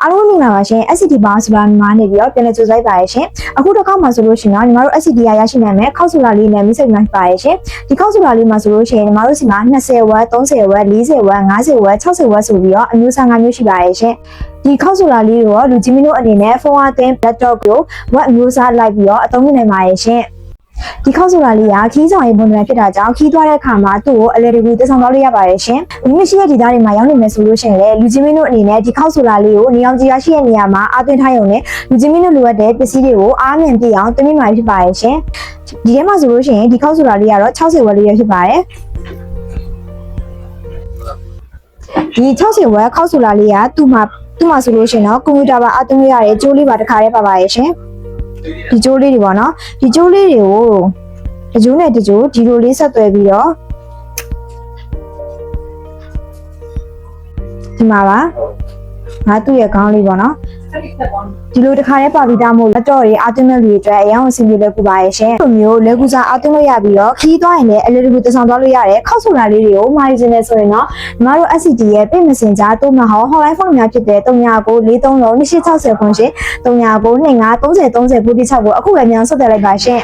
အားလုံးမင်္ဂလာပါရှင် SCD ဘာဆိုလာညီမနေပြီးတော့ပြန်လည်ကြိုဆိုလိုက်ပါရရှင်အခုတစ်ခါမှဆိုလို့ရှိရင်တော့ညီမတို့ SCD ရရရှိနိုင်မယ်ခောက်ဆိုလာလေးနဲ့မိတ်ဆက်နိုင်ပါရရှင်ဒီခောက်ဆိုလာလေးမှာဆိုလို့ရှိရင်ညီမတို့စီမှာ20ဝက်30ဝက်40ဝက်50ဝက်60ဝက်ဆိုပြီးတော့အမျိုးအစား5မျိုးရှိပါရရှင်ဒီခောက်ဆိုလာလေးကိုလူကြီးမင်းတို့အနေနဲ့ဖုန်းအသင်း laptop ကိုဝက်အမျိုးအစားလိုက်ပြီးတော့အသုံးပြုနိုင်ပါရရှင်ဒီခောက်ဆိုလာလေးကခီးဆောင်ရေးပုံစံဖြစ်တာကြောင့်ခီးသွားတဲ့အခါမှာသူ့ကိုအလဲတကူတည်ဆောင်သွားလို့ရပါတယ်ရှင်။မိမရှိတဲ့ဒေသတွေမှာရောက်နေမယ်ဆိုလို့ရှိရင်လည်းလူချင်းမင်းတို့အနေနဲ့ဒီခောက်ဆိုလာလေးကိုနေအောင်ကြည့်ရရှိတဲ့နေရာမှာအားသွင်းထားရုံနဲ့လူချင်းမင်းတို့လိုအပ်တဲ့ပစ္စည်းတွေကိုအားမြန်ပြည့်အောင်တင်ပြမှာဖြစ်ပါတယ်ရှင်။ဒီထဲမှာဆိုလို့ရှိရင်ဒီခောက်ဆိုလာလေးကတော့60ဝက်လေးရဖြစ်ပါတယ်။ဒီ60ဝက်ခောက်ဆိုလာလေးကသူ့မှာဆိုလို့ရှိရင်တော့ကွန်ပျူတာပါအားသွင်းရတဲ့ကြိုးလေးပါတစ်ခါတည်းပါပါရဲ့ရှင်။ဒီကြိုးလေးတွေပေါ့နော်ဒီကြိုးလေးတွေကိုတကြိုးနဲ့တကြိုးဒီလိုလေးဆက်သွဲပြီးတော့ဒီမှာပါငါသူ့ရဲ့ခေါင်းလေးပေါ့နော်ဒီလိုတစ်ခါလေးပါပြီးသားမို့လက်တော့တွေအာသွင်းမဲ့လူတွေအတွက်အရင်အဆင်ပြေလက်ကူပါရဲ့ရှင်ဒီလိုမျိုးလက်ကူစားအာသွင်းလို့ရပြီးတော့ခီးသွားရင်လည်းအလေးတကူတဆောင်သွားလို့ရတယ်ခောက်ဆိုလာလေးတွေကိုမှာယူနေဆိုရင်တော့ညီမတို့ SCD ရဲ့ Pay Messenger တို့မှာဟော hotline ဖုန်းများဖြစ်တဲ့399430 2860ခွန်ရှင်3992533030ပို့တိ6ကိုအခုပဲမြန်ဆက်သွယ်လိုက်ပါရှင်